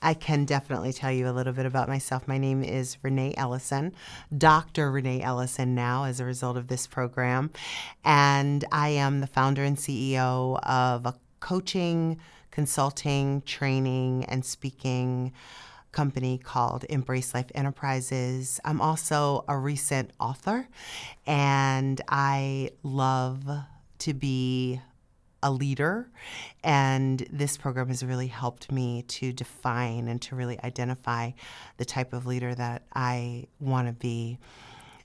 I can definitely tell you a little bit about myself. My name is Renai Ellison, Dr. Renai Ellison now as a result of this program. And I am the founder and CEO of a coaching, consulting, training, and speaking company called Embrace Life Enterprises. I'm also a recent author, and I love to be a leader, and this program has really helped me to define and to really identify the type of leader that I want to be.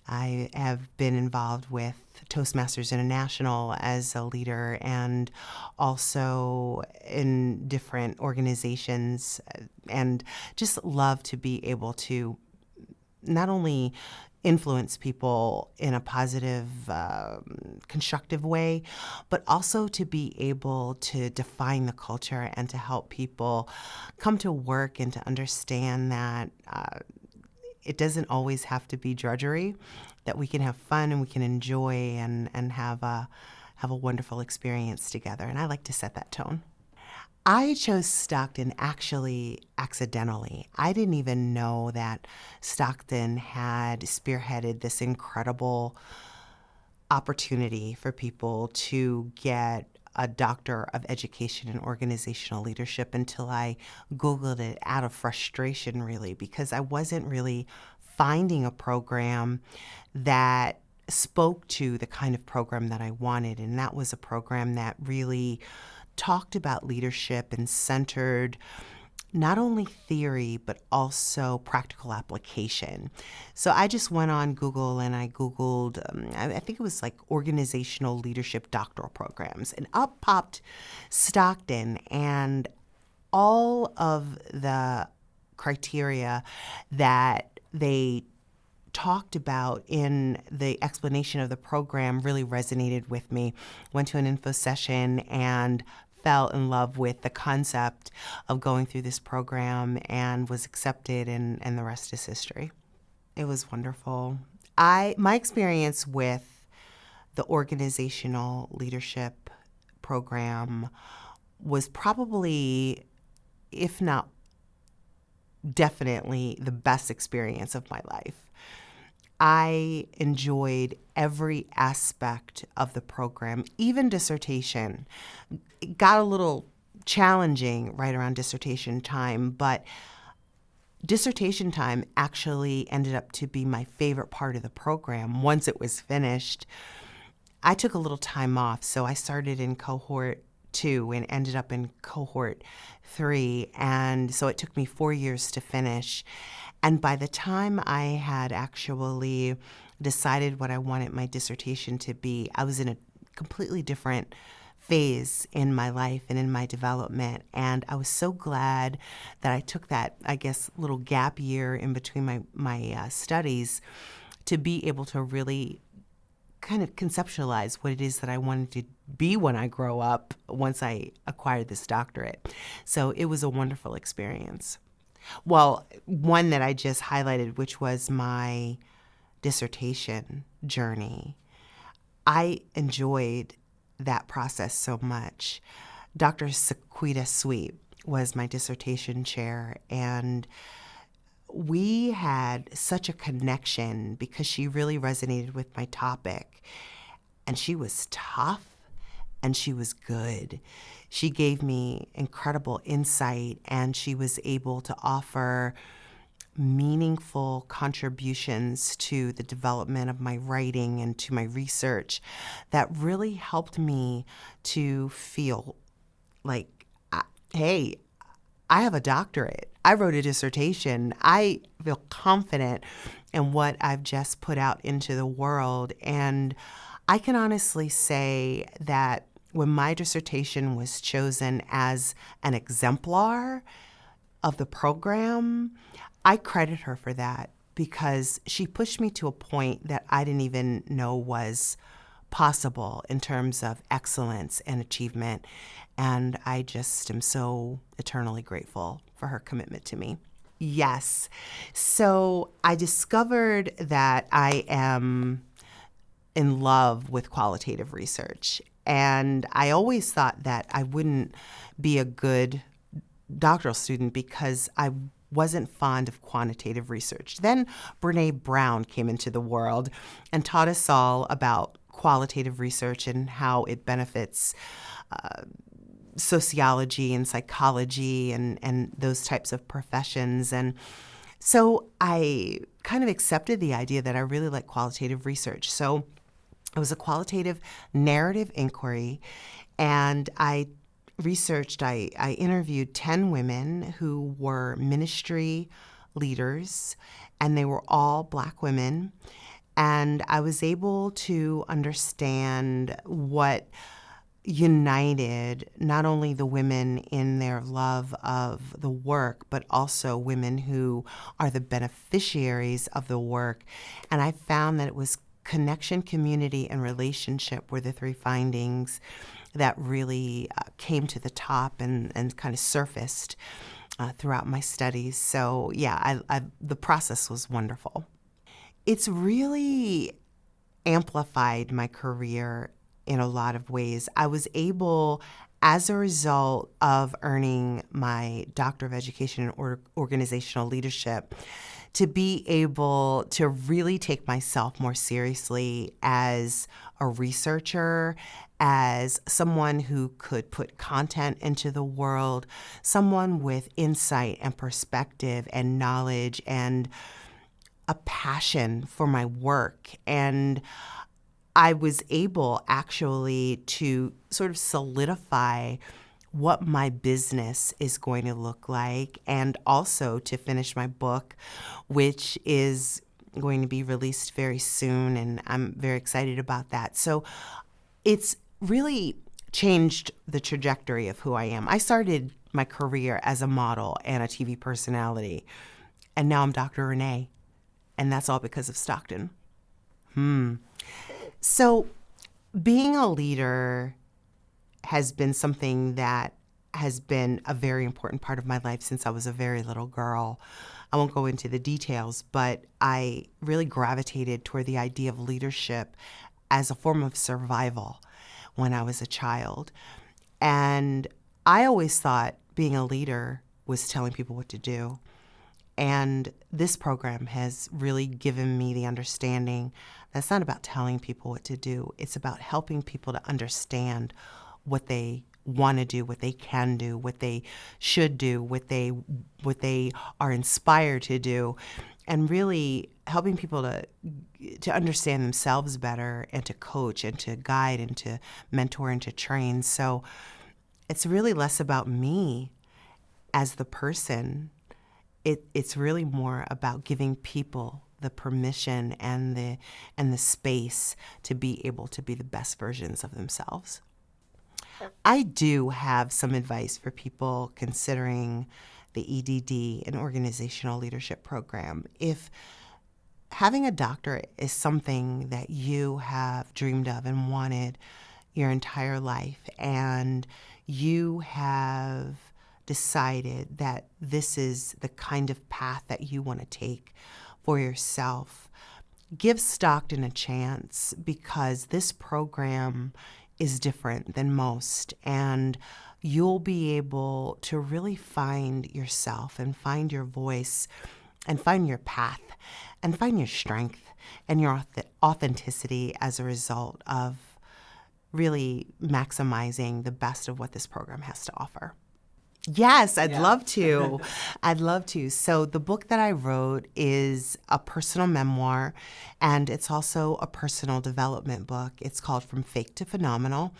I have been involved with Toastmasters International as a leader and also in different organizations, and just love to be able to not only influence people in a positive, constructive way, but also to be able to define the culture and to help people come to work and to understand that it doesn't always have to be drudgery, that we can have fun and we can enjoy and have a wonderful experience together. And I like to set that tone. I chose Stockton actually accidentally. I didn't even know that Stockton had spearheaded this incredible opportunity for people to get a Doctor of Education in Organizational Leadership until I Googled it out of frustration, really, because I wasn't really finding a program that spoke to the kind of program that I wanted. And that was a program that really talked about leadership and centered not only theory, but also practical application. So I just went on Google and I Googled, I think it was like organizational leadership doctoral programs, and up popped Stockton, and all of the criteria that they talked about in the explanation of the program really resonated with me. Went to an info session and fell in love with the concept of going through this program and was accepted, and the rest is history. It was wonderful. My experience with the organizational leadership program was probably, if not definitely, the best experience of my life. I enjoyed every aspect of the program, even dissertation. It got a little challenging right around dissertation time, but dissertation time actually ended up to be my favorite part of the program. Once it was finished, I took a little time off, so I started in cohort 2 and ended up in cohort 3, and so it took me 4 years to finish. And by the time I had actually decided what I wanted my dissertation to be, I was in a completely different phase in my life and in my development. And I was so glad that I took that, I guess, little gap year in between my studies to be able to really kind of conceptualize what it is that I wanted to be when I grow up once I acquired this doctorate. So it was a wonderful experience. Well, one that I just highlighted, which was my dissertation journey. I enjoyed that process so much. Dr. Sequita Sweet was my dissertation chair, and we had such a connection because she really resonated with my topic. And she was tough and she was good. She gave me incredible insight, and she was able to offer meaningful contributions to the development of my writing and to my research that really helped me to feel like, hey, I have a doctorate. I wrote a dissertation. I feel confident in what I've just put out into the world. And I can honestly say that when my dissertation was chosen as an exemplar of the program, I credit her for that because she pushed me to a point that I didn't even know was possible in terms of excellence and achievement. And I just am so eternally grateful for her commitment to me. Yes. So I discovered that I am in love with qualitative research. And I always thought that I wouldn't be a good doctoral student because I wasn't fond of quantitative research. Then Brene Brown came into the world and taught us all about qualitative research and how it benefits sociology and psychology and those types of professions. And so I kind of accepted the idea that I really like qualitative research. So it was a qualitative narrative inquiry, and I interviewed 10 women who were ministry leaders, and they were all Black women. And I was able to understand what united not only the women in their love of the work, but also women who are the beneficiaries of the work. And I found that it was connection, community, and relationship were the three findings that really came to the top and kind of surfaced throughout my studies. So yeah, the process was wonderful. It's really amplified my career in a lot of ways. I was able, as a result of earning my Doctor of Education in Organizational Leadership, to be able to really take myself more seriously as a researcher, as someone who could put content into the world, someone with insight and perspective and knowledge and a passion for my work. And I was able actually to sort of solidify what my business is going to look like, and also to finish my book, which is going to be released very soon, and I'm very excited about that. So it's really changed the trajectory of who I am. I started my career as a model and a TV personality, and now I'm Dr. Renai, and that's all because of Stockton. So being a leader has been something that has been a very important part of my life since I was a very little girl. I won't go into the details, but I really gravitated toward the idea of leadership as a form of survival when I was a child. And I always thought being a leader was telling people what to do. And this program has really given me the understanding that's not about telling people what to do. It's about helping people to understand what they want to do, what they can do, what they should do, what they are inspired to do, and really helping people to understand themselves better and to coach and to guide and to mentor and to train. So it's really less about me as the person. It's really more about giving people the permission and the space to be able to be the best versions of themselves. I do have some advice for people considering the EDD, an organizational leadership program. If having a doctorate is something that you have dreamed of and wanted your entire life, and you have decided that this is the kind of path that you want to take for yourself, give Stockton a chance, because this program is different than most, and you'll be able to really find yourself and find your voice and find your path and find your strength and your authenticity as a result of really maximizing the best of what this program has to offer. Yes, I'd love to. I'd love to. So the book that I wrote is a personal memoir, and it's also a personal development book. It's called From Fake to Phenomenal.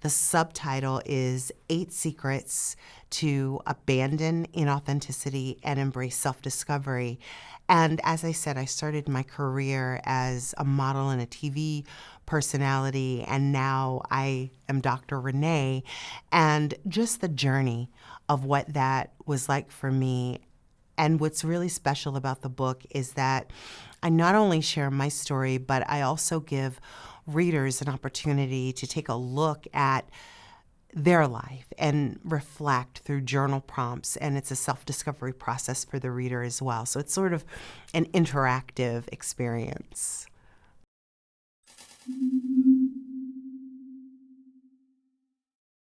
The subtitle is 8 Secrets to Abandon Inauthenticity and Embrace Self-Discovery. And as I said, I started my career as a model and a TV personality, and now I am Dr. Renai. And just the journey of what that was like for me. And what's really special about the book is that I not only share my story, but I also give readers an opportunity to take a look at their life and reflect through journal prompts, and it's a self-discovery process for the reader as well. So it's sort of an interactive experience.